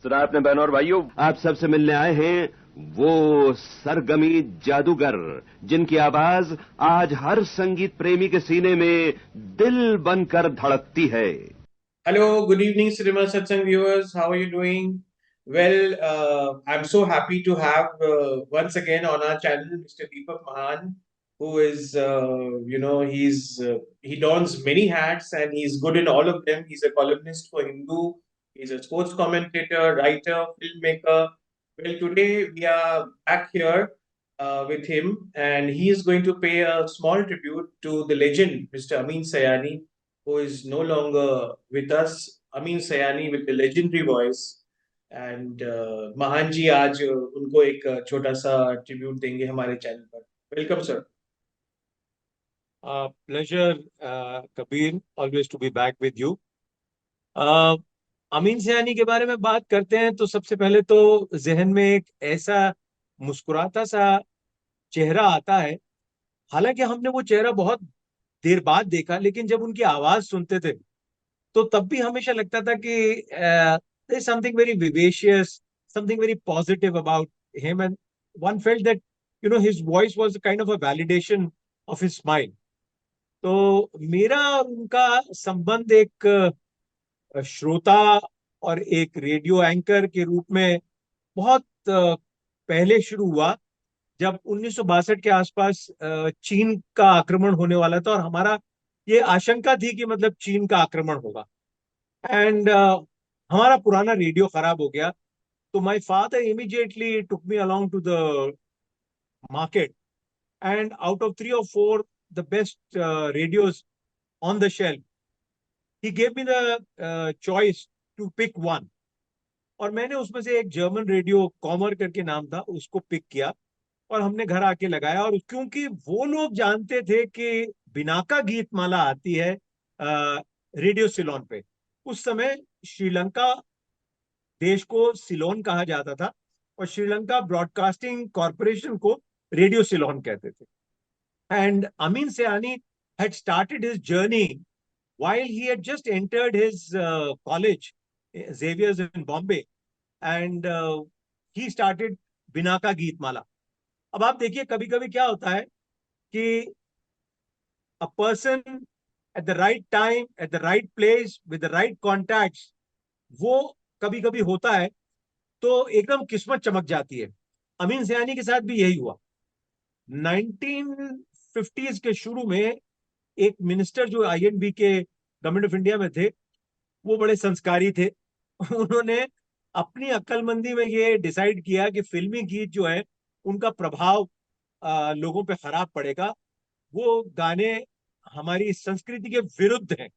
सुना आपने बहनों और भाइयों, आप सबसे मिलने आए हैं वो सरगमी जादूगर जिनकी आवाज आज हर संगीत प्रेमी के सीने में दिल बनकर धड़कती है। Hello, good evening, Cinema Satsang viewers. How are you doing? Well, I'm so happy to have once again on our channel Mr. Deepak Mahan, who is, he dons many hats and he's good in all of them. He's a columnist for Hindu, he's a sports commentator, writer, filmmaker. Well, today we are back here with him, and he is going to pay a small tribute to the legend, Mr. Amin Sayani, who is no longer with us. Amin Sayani with the legendary voice. And महान जी आज उनको एक छोटा सा tribute देंगे हमारे channel पर। Welcome sir. Pleasure, Kabir. Always to be back with you. Amin Sayani के बारे में बात करते हैं तो सबसे पहले तो जहन में एक ऐसा मुस्कुराता सा चेहरा आता है। हालांकि हमने वो चेहरा बहुत देर बाद देखा, लेकिन जब उनकी आवाज सुनते थे तो तब भी हमेशा लगता था कि there is something very vivacious, something very positive about him, and one felt that his voice was a kind of a validation of his smile. तो मेरा और उनका संबंध एक श्रोता और एक रेडियो एंकर के रूप में बहुत पहले शुरू हुआ, जब 1962 के आसपास चीन का आक्रमण होने वाला था और हमारा ये आशंका थी कि मतलब चीन का आक्रमण होगा। एंड हमारा पुराना रेडियो खराब हो गया, तो my father immediately took me along to the market, and out of 3 or 4 the best radios on the shelf, he gave me the choice to pick one. और मैंने उसमें से एक जर्मन रेडियो कॉमर करके नाम था, उसको पिक किया और हमने घर आके लगाया। और क्योंकि वो लोग जानते थे कि बिनाका गीत माला आती है रेडियो सिलोन पे, उस समय श्रीलंका देश को सिलोन कहा जाता था और श्रीलंका ब्रॉडकास्टिंग कॉरपोरेशन को रेडियो सिलोन कहते थे। And Amin Sayani had started his journey while he had just entered his college, Xavier's in Bombay, and he started Binaca Geetmala. अब आप देखिए, कभी कभी क्या होता है कि a person at the right time, at the right place, with the right contacts, वो कभी कभी होता है तो एकदम किस्मत चमक जाती है। अमीन सयानी के साथ भी यही हुआ। 1950s के शुरू में एक मिनिस्टर जो आईएनबी के गवर्नमेंट ऑफ इंडिया में थे, वो बड़े संस्कारी थे। उन्होंने अपनी अक्लमंदी में ये डिसाइड किया कि फिल्मी गीत जो है उनका प्रभाव लोगों पे खराब पड़ेगा, वो गाने हमारी संस्कृति के विरुद्ध हैं,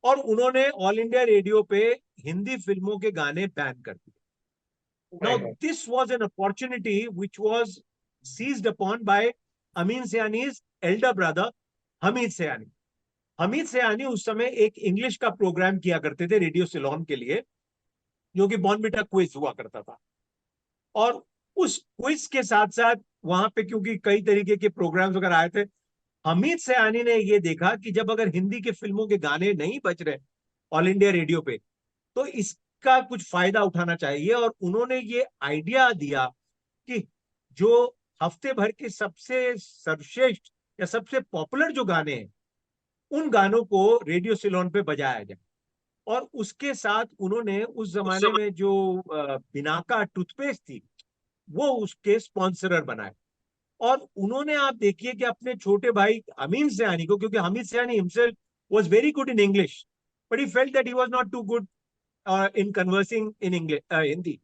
और उन्होंने ऑल इंडिया रेडियो पे हिंदी फिल्मों के गाने बैन कर दिए। Now, this was an opportunity which was seized upon by Amin Sayani's elder brother, Hamid Sayani. Hamid सयानी उस समय एक इंग्लिश का प्रोग्राम किया करते थे रेडियो सिलोन के लिए, जो कि बॉर्नविटा क्विज हुआ करता था। और उस क्विज के साथ साथ वहां पे क्योंकि कई तरीके के प्रोग्राम्स वगैरह आए थे, हमीद सयानी ने ये देखा कि जब अगर हिंदी के फिल्मों के गाने नहीं बज रहे ऑल इंडिया रेडियो पे, तो इसका कुछ फायदा उठाना चाहिए। और उन्होंने ये आइडिया दिया कि जो हफ्ते भर के सबसे सर्वश्रेष्ठ या सबसे पॉपुलर जो गाने हैं, उन गानों को रेडियो सिलोन पे बजाया जाए। और उसके साथ उन्होंने उस जमाने में जो बिनाका टूथपेस्ट थी, वो उसके स्पॉन्सरर बनाए। और उन्होंने, आप देखिए कि अपने छोटे भाई अमीन सयानी को, क्योंकि Hamid Sayani himself was very good in English, but he felt that he was not too good in conversing in English Hindi,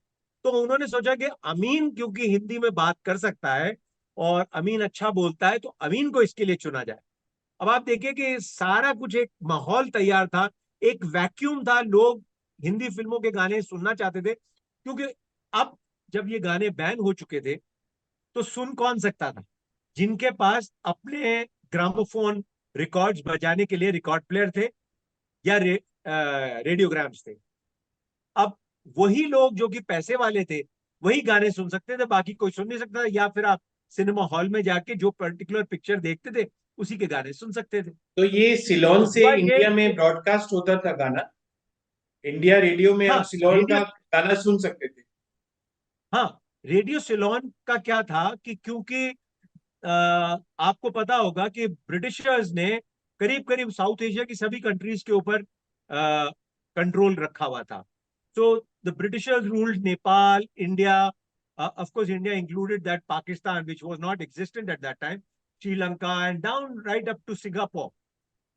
तो उन्होंने सोचा कि अमीन क्योंकि हिंदी में बात कर सकता है और अमीन अच्छा बोलता है, तो अमीन को इसके लिए चुना जाए। अब आप देखिए कि सारा कुछ एक माहौल तैयार था, एक वैक्यूम था, लोग हिंदी फिल्मों के गाने सुनना चाहते थे। क्योंकि अब जब ये गाने बैन हो चुके थे तो सुन कौन सकता था? जिनके पास अपने ग्रामोफोन रिकॉर्ड्स बजाने के लिए रिकॉर्ड प्लेयर थे या रेडियोग्राम्स थे। अब वही लोग जो कि पैसे वाले थे वही गाने सुन सकते थे, बाकी कोई सुन नहीं सकता था। या फिर आप सिनेमा हॉल में जाके जो पर्टिकुलर पिक्चर देखते थे उसी के गाने सुन सकते थे। तो ये सिलोन तो से हुआ ये इंडिया में ब्रॉडकास्ट होता था गाना? इंडिया रेडियो में हाँ आप सिलोन का रेडियो, गाना सुन सकते थे। हाँ रेडियो सिलोन का क्या था कि क्योंकि आपको पता होगा कि ब्रिटिशर्स ने करीब करीब साउथ एशिया की सभी कंट्रीज के ऊपर कंट्रोल रखा हुआ था. So the britishers ruled Nepal, India, of course India included that Pakistan which was not existent at that time, Sri Lanka and down right up to Singapore.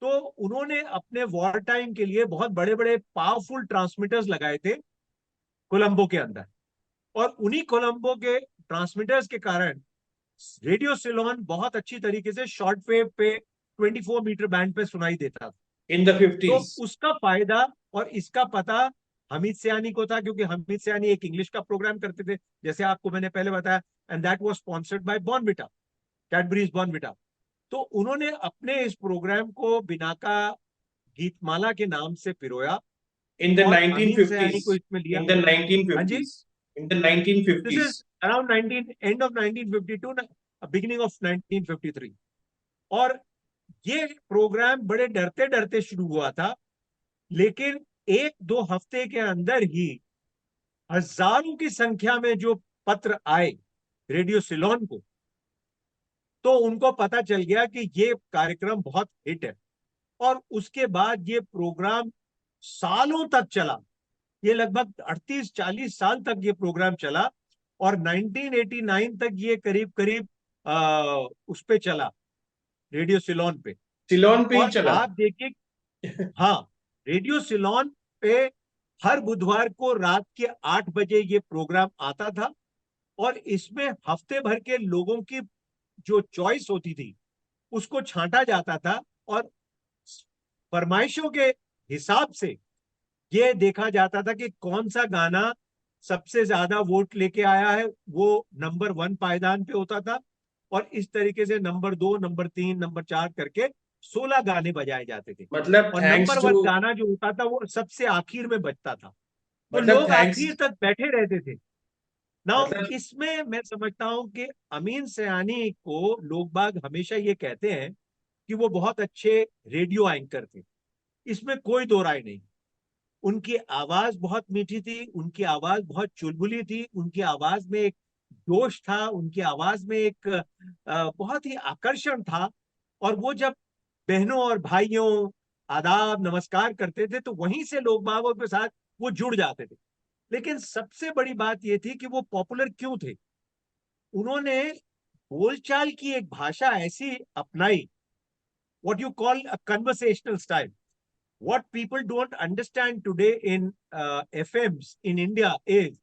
तो उन्होंने अपने वॉर टाइम के लिए बहुत बड़े बड़े पावरफुल ट्रांसमीटर्स लगाए थे कोलंबो के अंदर, और उन्हीं कोलंबो के ट्रांसमीटर्स के कारण रेडियो सिलोन बहुत अच्छी तरीके से शॉर्ट वेव पे 24 मीटर बैंड पे सुनाई देता था. इन द तो 50s। उसका फायदा और इसका पता हमीद सियानी को था, क्योंकि हमीद सियानी एक इंग्लिश का प्रोग्राम करते थे जैसे आपको मैंने पहले बताया, and that was sponsored by Bournvita, Cadbury's Bournvita. तो उन्होंने अपने इस प्रोग्राम को बिनाका गीतमाला के नाम से पिरोया इन द और अमीन 1950s। सयानी को इसमें लिया. इन द हाँ जी, 1950s। In the this 1950s। Is around 19 end of 1952 beginning of 1953. और ये प्रोग्राम बड़े डरते डरते शुरू हुआ था, लेकिन एक दो हफ्ते के अंदर ही हजारों की संख्या में जो पत्र आए रेडियो सिलोन को, तो उनको पता चल गया कि ये कार्यक्रम बहुत हिट है. और उसके बाद ये प्रोग्राम सालों तक चला. ये लगभग 38-40 साल तक ये प्रोग्राम चला, और 1989 तक ये करीब करीब उस पे चला, रेडियो सिलोन पे. सिलोन पे ही और चला। आप देखिए, हाँ रेडियो सिलोन पे हर बुधवार को रात के 8 बजे ये प्रोग्राम आता था, और इसमें हफ्ते भर के लोगों की जो चॉइस होती थी उसको छांटा जाता था, और फरमाइशों के हिसाब से ये देखा जाता था कि कौन सा गाना सबसे ज्यादा वोट लेके आया है, वो नंबर 1 पायदान पे होता था. और इस तरीके से नंबर 2, नंबर 3, नंबर 4 करके 16 गाने बजाए जाते थे. मतलब और थैंक्स नंबर टू 1 गाना जो होता था वो सबसे आखिर में बजता था, तो मतलब लोग थैंक्स आखिर तक बैठे रहते थे. नाउ मतलब इसमें मैं समझता हूं कि अमीन सयानी को लोग बाग हमेशा ये कहते हैं कि वो बहुत अच्छे रेडियो एंकर थे, इसमें कोई दो राय नहीं. उनकी आवाज बहुत मीठी थी, उनकी आवाज बहुत चुलबुली थी, उनकी आवाज में एक जोश था, उनकी आवाज में एक बहुत ही आकर्षण था. और वो जब बहनों और भाइयों आदाब नमस्कार करते थे तो वहीं से लोग बागों के साथ वो जुड़ जाते थे. लेकिन सबसे बड़ी बात ये थी कि वो पॉपुलर क्यों थे. उन्होंने बोलचाल की एक भाषा ऐसी अपनाई, what you call a conversational style. What people don't understand today in FMs in India is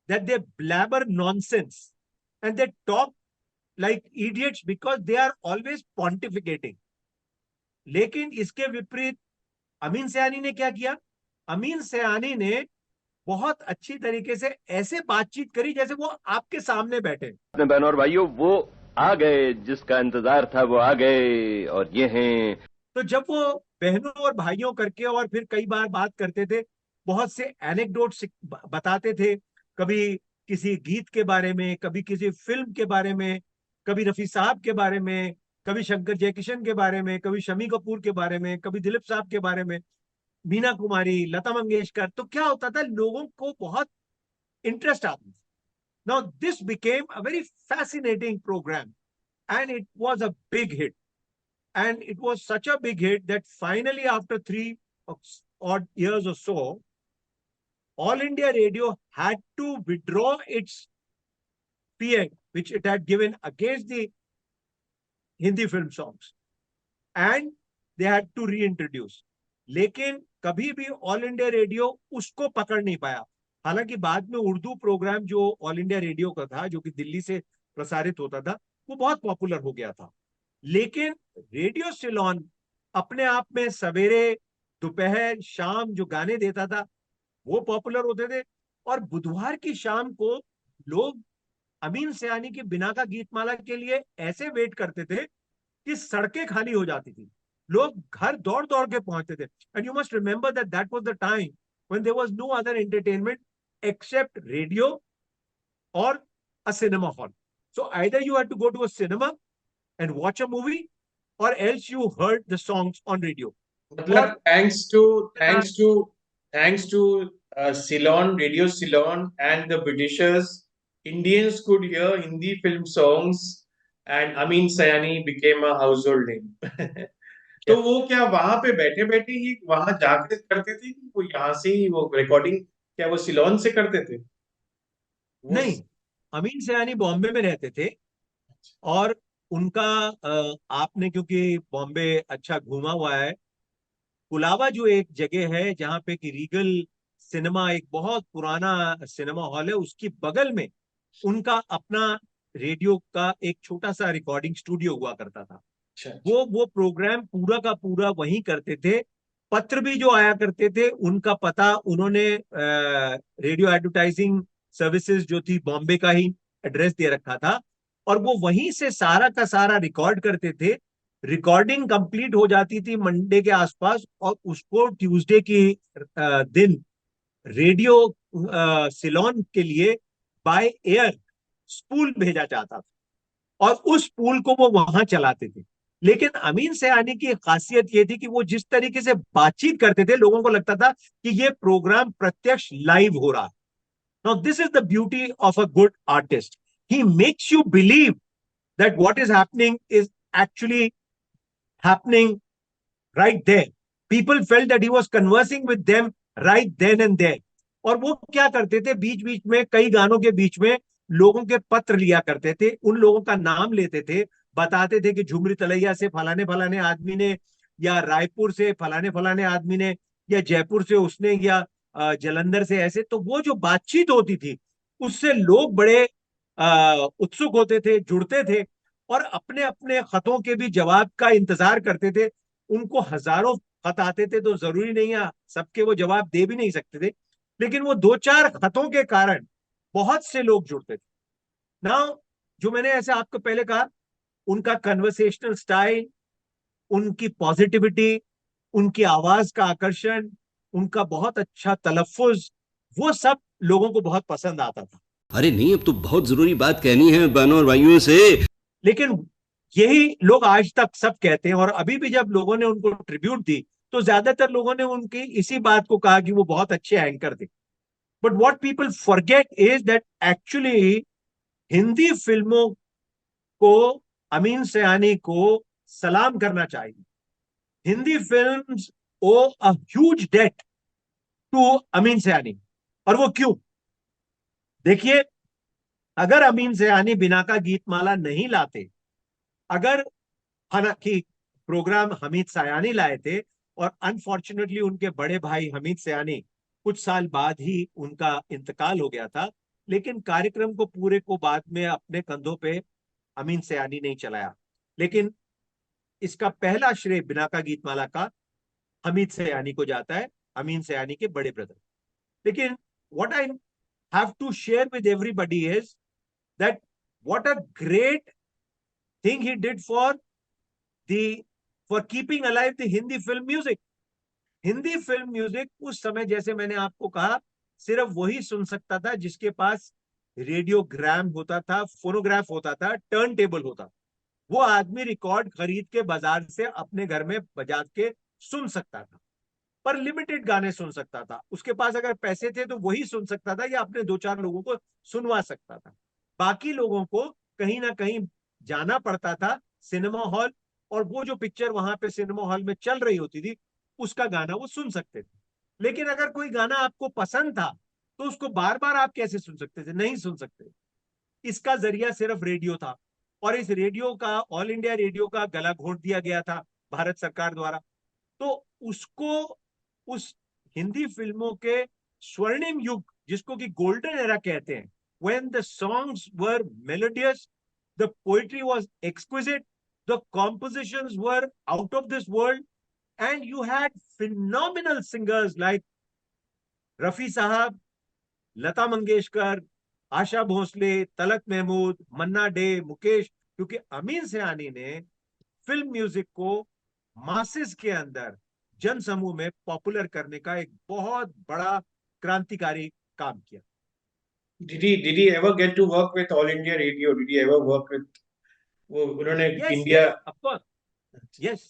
that they blabber nonsense and they talk like idiots because they are always pontificating. लेकिन इसके विपरीत अमीन सयानी ने क्या किया. अमीन सयानी ने बहुत अच्छी तरीके से ऐसे बातचीत करी जैसे वो आपके सामने बैठे. अपने बहनों और भाइयों, वो आ गए जिसका इंतजार था, वो आ गए, और ये हैं. तो जब वो बहनों और भाइयों करके और फिर कई बार बात करते थे, बहुत से एनेक्डोट बताते थे, कभी किसी गीत के बारे में, कभी किसी फिल्म के बारे में, कभी रफी साहब के बारे में, कभी शंकर जयकिशन के बारे में, कभी शमी कपूर के बारे में, कभी दिलीप साहब के बारे में, मीना कुमारी, लता मंगेशकर. तो क्या होता था, लोगों को बहुत इंटरेस्ट आता था. Now this became a very fascinating programme and it was a big hit. And it was such a big hit that finally, after 3 odd years or so, All India Radio had to withdraw its PA, which it had given against the Hindi film songs, and they had to reintroduce. लेकिन कभी भी all India radio उसको पकड़ नहीं पाया. हालांकि बाद में उर्दू प्रोग्राम जो ऑल इंडिया रेडियो का था, जो कि दिल्ली से प्रसारित होता था, वो बहुत पॉपुलर हो गया था. लेकिन रेडियो सिलोन अपने आप में सवेरे, दोपहर, शाम जो गाने देता था वो पॉपुलर होते थे. और बुधवार की शाम को लोग अमीन सयानी की बिना का गीतमाला के लिए ऐसे वेट करते थे कि सड़कें खाली हो जाती थी, लोग घर दौड़ दौड़ के पहुंचते थे. And you must remember that that was the time when there was no other entertainment except radio और a cinema hall. So either you had to go to a cinema and watch a movie, or else you heard the songs on radio. मतलब thanks to thanks to Ceylon, Radio Ceylon, and the Britishers, Indians could hear Hindi film songs, and Amin Sayani became a household name. तो वो क्या वहां पे बैठे बैठे ही वहां जाके करते थे कि वो यहाँ से ही वो रिकॉर्डिंग क्या वो सिलोन से करते थे वो? नहीं, अमीन सयानी बॉम्बे में रहते थे। और उनका आपने क्योंकि बॉम्बे अच्छा घूमा हुआ है, कुलाबा जो एक जगह है जहाँ पे कि रीगल सिनेमा, एक बहुत पुराना सिनेमा हॉल है, उसकी बगल में उनका अपना रेडियो का एक छोटा सा रिकॉर्डिंग स्टूडियो हुआ करता था। अच्छा, वो प्रोग्राम पूरा का पूरा वहीं करते थे। पत्र भी जो आया करते थे उनका पता उन्होंने रेडियो एडवर्टाइजिंग सर्विसेज जो थी बॉम्बे का ही एड्रेस दे रखा था, और वो वहीं से सारा का सारा रिकॉर्ड करते थे। रिकॉर्डिंग कंप्लीट हो जाती थी मंडे के आसपास, और उसको ट्यूसडे की दिन रेडियो सिलोन के लिए बाय एयर स्पूल भेजा जाता था, और उस पुल को वो वहां चलाते थे। लेकिन अमीन सयानी की खासियत ये थी कि वो जिस तरीके से बातचीत करते थे, लोगों को लगता था कि ये प्रोग्राम प्रत्यक्ष लाइव हो रहा है। Now this is the beauty of a good artist, he makes you believe that what is happening is actually happening right there. People felt that he was conversing with them right then and there. और वो क्या करते थे, बीच बीच में कई गानों के बीच में लोगों के पत्र लिया करते थे, उन लोगों का नाम लेते थे, बताते थे कि झुमरी तलैया से फलाने फलाने आदमी ने, या रायपुर से फलाने फलाने आदमी ने, या जयपुर से उसने, या जलंधर से, ऐसे। तो वो जो बातचीत होती थी उससे लोग बड़े उत्सुक होते थे, जुड़ते थे, और अपने अपने खतों के भी जवाब का इंतजार करते थे। उनको हजारों खत आते थे, तो जरूरी नहीं है सबके वो जवाब दे भी नहीं सकते थे, लेकिन वो दो चार खतों के कारण बहुत से लोग जुड़ते थे ना। जो मैंने ऐसे आपको पहले कहा, उनका कन्वर्सेशनल स्टाइल, उनकी पॉजिटिविटी, उनकी आवाज का आकर्षण, उनका बहुत अच्छा तलफ्फुज, वो सब लोगों को बहुत पसंद आता था। अरे नहीं, अब तो बहुत जरूरी बात कहनी है बहनों और भाइयों से। लेकिन यही लोग आज तक सब कहते हैं, और अभी भी जब लोगों ने उनको ट्रिब्यूट दी तो ज्यादातर लोगों ने उनकी इसी बात को कहा कि वो बहुत अच्छे एंकर थे। But what people forget is that actually Hindi फिल्मों को, अमीन सयानी को सलाम करना चाहिए। Hindi films owe a huge debt to Amin Sayani. और वो क्यों? देखिए, अगर अमीन सयानी बिना का गीतमाला नहीं लाते, अगर, हालांकि प्रोग्राम हमीद सयानी लाए थे, और अनफॉर्चुनेटली उनके बड़े भाई हमीद सयानी कुछ साल बाद ही उनका इंतकाल हो गया था, लेकिन कार्यक्रम को पूरे को बाद में अपने कंधों पे अमीन सयानी नहीं चलाया। लेकिन इसका पहला श्रेय बिना का गीतमाला का हमीद सयानी को जाता है, अमीन सयानी के बड़े ब्रदर। लेकिन what I have to share with everybody is that what a great thing he did the for keeping alive the Hindi film music. Hindi film music उस समय, जैसे मैंने आपको कहा, सिर्फ वही सुन सकता था जिसके पास रेडियोग्राम होता था, फोनोग्राफ होता था, टर्न टेबल होता। वो आदमी रिकॉर्ड खरीद के बाजार से अपने घर में बजा के सुन सकता था, पर लिमिटेड गाने सुन सकता था। उसके पास अगर पैसे थे तो वही सुन सकता था, या अपने दो चार लोगों को सुनवा सकता था। बाकी लोगों को कहीं ना कहीं जाना पड़ता था सिनेमा हॉल, और वो जो पिक्चर वहां पे सिनेमा हॉल में चल रही होती थी उसका गाना वो सुन सकते थे। लेकिन अगर कोई गाना आपको पसंद था तो उसको बार बार आप कैसे सुन सकते थे? नहीं सुन सकते। इसका जरिया सिर्फ रेडियो था, और इस रेडियो का, ऑल इंडिया रेडियो का, गला घोट दिया गया था भारत सरकार द्वारा। तो उसको, उस हिंदी फिल्मों के स्वर्णिम युग, जिसको कि गोल्डन एरा कहते हैं, when the songs were melodious, the poetry was exquisite, the compositions were out of this world, and you had phenomenal singers like Rafi साहब, लता मंगेशकर, आशा भोसले, तलत महमूद, मन्ना डे, मुकेश। क्योंकि अमीन सयानी ने फिल्म म्यूजिक को मासेस के अंदर, जन समूह में पॉपुलर करने का एक बहुत बड़ा क्रांतिकारी काम किया। Did he ever get to work with All India Radio? Did he ever work with वो उन्होंने Yes, India? yes, of course. Yes.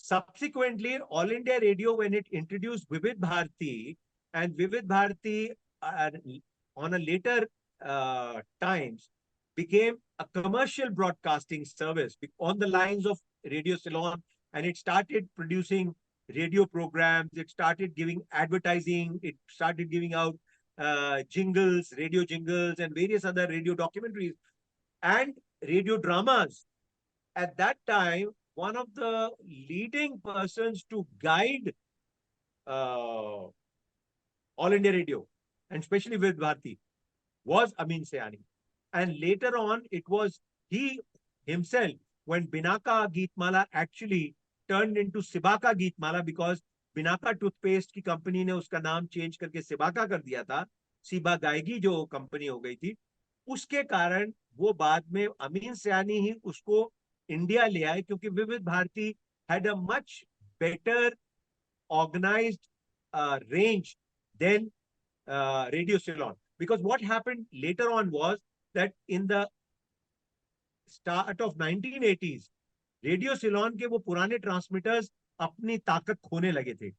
Subsequently, All India Radio, when it introduced Vivid Bharati, and Vivid Bharati on a later times became a commercial broadcasting service on the lines of Radio Ceylon, and it started producing radio programs, it started giving advertising, it started giving out jingles, radio jingles, and various other radio documentaries and radio dramas. At that time, one of the leading persons to guide All India Radio, and especially with Bharti, was Amin Sayani. And later on, it was he himself, when Binaka Geetmala actually turned into Sibaka Geetmala, because Binaka toothpaste की company ने उसका नाम change करके सिबाका कर दिया था, सिबा गाएगी जो company हो गई थी, उसके कारण वो बाद में अमीन सयानी ही उसको इंडिया ले आए, क्योंकि विविध Bharti had a much better organized range than Radio Ceylon. Because what happened later on was that in the start of 1980s, radio Ceylon के वो पुराने ट्रांसमीटर्स अपनी ताकत खोने लगे थे,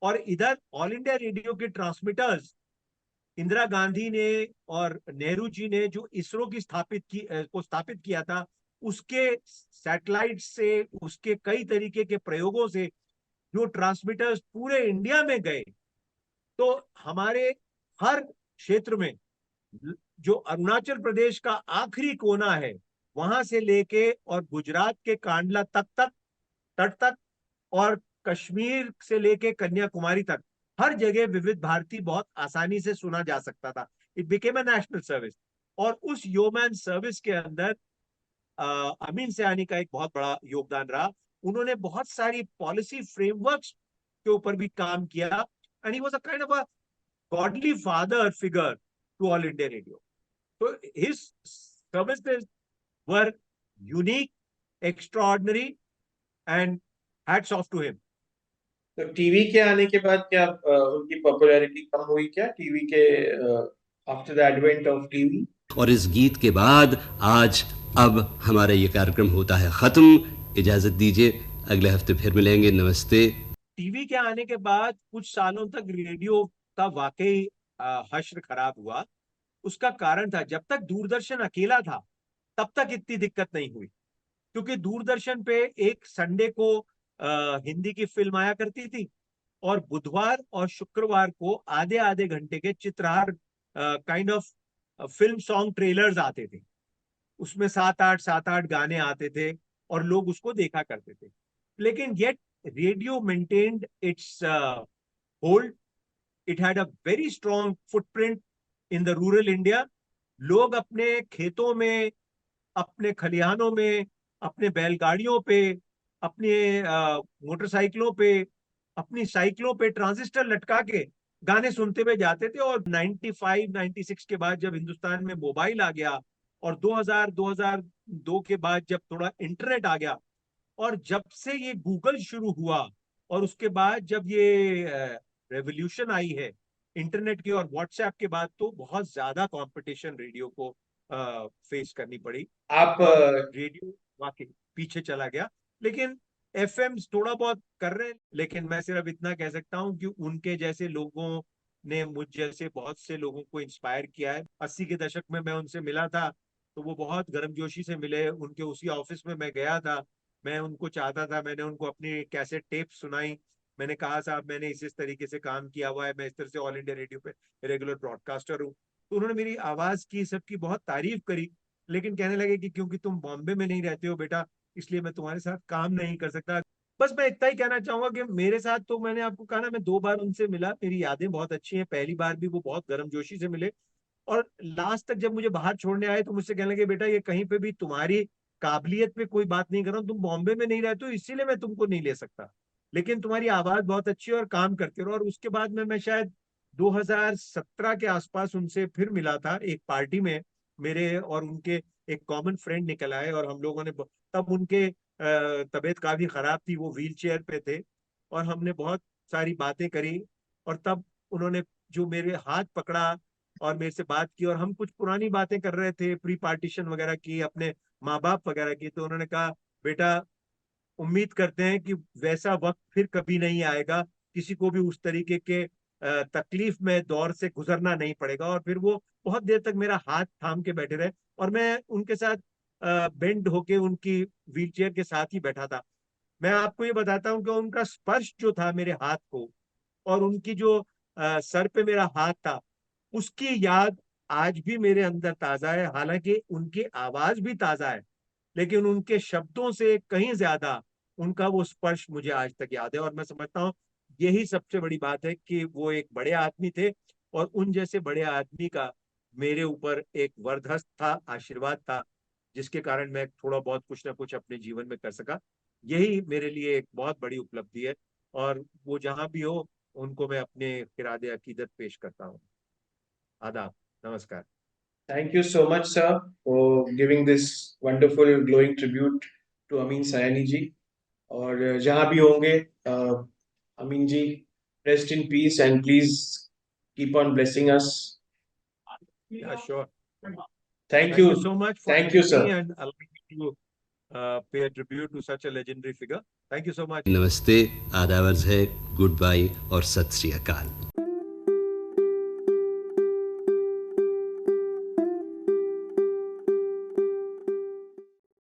और इधर ऑल इंडिया रेडियो के ट्रांसमीटर्स इंदिरा गांधी ने और नेहरू जी ने जो इसरो की स्थापित किया था, उसके सैटेलाइट से, उसके कई तरीके के प्रयोगों से जो ट्रांसमीटर्स पूरे इंडिया में गए, तो हमारे हर क्षेत्र में, जो अरुणाचल प्रदेश का आखिरी कोना है वहां से लेके और गुजरात के कांडला तट तक और कश्मीर से लेके कन्याकुमारी तक, हर जगह विविध भारती बहुत आसानी से सुना जा सकता था. It became a national service. और उस योमैन सर्विस के अंदर अमीन सयानी का एक बहुत बड़ा योगदान रहा. उन्होंने बहुत सारी पॉलिसी फ्रेमवर्क्स के ऊपर भी काम किया, and he was a kind of a godly father figure to All India Radio. So his services were unique, extraordinary, and hats off to him. तो टीवी के आने के बाद क्या उनकी पॉपुलैरिटी कम हुई क्या, टीवी के after the advent of TV? और इस गीत के बाद आज अब हमारा ये कार्यक्रम होता है खत्म. इजाजत दीजिए, अगले हफ्ते फिर मिलेंगे. नमस्ते. टीवी के आने के बाद कुछ सालों तक रेडियो का वाकई हश्र खराब हुआ. उसका कारण था, जब तक दूरदर्शन अकेला था तब तक इतनी दिक्कत नहीं हुई, क्योंकि दूरदर्शन पे एक संडे को हिंदी की फिल्म आया करती थी, और बुधवार और शुक्रवार को आधे आधे घंटे के Chitrahaar kind of film song trailers आते थे. उसमें 7-8 गाने आते थे और लोग उसको देखा करते थे. लेकिन yet radio maintained it's hold. It had a very strong footprint in the rural India. लोग अपने खेतों में, अपने खलिहानों में, अपने बैलगाड़ियों पे, अपने मोटरसाइकिलों पे, अपनी साइकिलों पे ट्रांजिस्टर लटका के गाने सुनते हुए जाते थे. और 95-96 के बाद जब हिंदुस्तान में मोबाइल आ गया, और 2000-2002 के बाद जब थोड़ा इंटरनेट आ गया, और जब से ये गूगल शुरू हुआ, और उसके बाद जब ये रेवोल्यूशन आई है इंटरनेट की और व्हाट्सएप के बाद, तो बहुत ज्यादा कंपटीशन रेडियो को फेस करनी पड़ी. आप रेडियो वाकई पीछे चला गया. लेकिन एफएम थोड़ा बहुत कर रहे हैं. लेकिन मैं सिर्फ इतना कह सकता हूं कि उनके जैसे लोगों ने मुझ जैसे बहुत से लोगों को इंस्पायर किया है. 80 के दशक में मैं उनसे मिला था, तो वो बहुत गर्मजोशी से मिले. उनके उसी ऑफिस में मैं गया था, मैं उनको चाहता था, मैंने उनको अपनी कैसेट टेप सुनाई. मैंने कहा, साहब मैंने इस तरीके से काम किया हुआ है, मैं इस तरह से ऑल इंडिया रेडियो पे रेगुलर ब्रॉडकास्टर हूँ. तो उन्होंने मेरी आवाज की, सबकी बहुत तारीफ करी. लेकिन कहने लगे कि क्योंकि तुम बॉम्बे में नहीं रहते हो बेटा, इसलिए मैं तुम्हारे साथ काम नहीं कर सकता. बस मैं इतना ही कहना चाहूंगा कि मेरे साथ, तो मैंने आपको कहा ना, मैं 2 बार उनसे मिला. मेरी यादें बहुत अच्छी हैं. पहली बार भी वो बहुत गर्मजोशी से मिले, और लास्ट तक जब मुझे बाहर छोड़ने आए तो मुझसे कहने लगे, बेटा ये कहीं पे भी तुम्हारी काबिलियत पे कोई बात नहीं कर रहा हूँ, तुम बॉम्बे में नहीं रहते हो इसीलिए मैं तुमको नहीं ले सकता, लेकिन तुम्हारी आवाज बहुत अच्छी है और काम करते रहो. और उसके बाद में मैं शायद 2017 के आसपास उनसे फिर मिला था एक पार्टी में. मेरे और उनके एक कॉमन फ्रेंड निकल आए, और हम लोगों ने, तब उनके तबीयत काफी खराब थी, वो व्हील चेयर पे थे, और हमने बहुत सारी बातें करी. और तब उन्होंने जो मेरे हाथ पकड़ा और मेरे से बात की, और हम कुछ पुरानी बातें कर रहे थे, प्री पार्टीशन वगैरह की, अपने माँ बाप वगैरह की. तो उन्होंने कहा, बेटा उम्मीद करते हैं कि वैसा वक्त फिर कभी नहीं आएगा, किसी को भी उस तरीके के तकलीफ में दौर से गुजरना नहीं पड़ेगा। और फिर वो बहुत देर तक मेरा हाथ थाम के बैठे रहे और मैं उनके साथ बेंड होके उनकी व्हीलचेयर के साथ ही बैठा था। मैं आपको ये बताता हूँ कि उनका स्पर्श जो था मेरे हाथ को और उनकी जो सर पे मेरा हाथ था, उसकी याद आज भी मेरे अंदर ताजा है। हालांकि उनकी आवाज भी ताजा है, लेकिन उनके शब्दों से कहीं ज्यादा उनका वो स्पर्श मुझे आज तक याद है। और मैं समझता हूँ यही सबसे बड़ी बात है कि वो एक बड़े आदमी थे और उन जैसे बड़े आदमी का मेरे ऊपर एक वरदहस्त था, आशीर्वाद था, जिसके कारण मैं थोड़ा बहुत कुछ ना कुछ अपने जीवन में कर सका। यही मेरे लिए एक बहुत बड़ी उपलब्धि है और वो जहां भी हो उनको मैं अपने खिरादे अकीदत पेश करता हूँ। आदाब, नमस्कार। Thank you so much, sir, for giving this wonderful, glowing tribute to Amin Sayani ji. और जहाँ भी होंगे, अमीन जी, rest in peace and please keep on blessing us. Yeah, sure. Thank Thank you. you so much for Thank you, having sir. me and allowing me to pay a tribute to such a legendary figure. Thank you so much. नमस्ते, आदाब अर्ज़ है, good bye और सत श्री अकाल।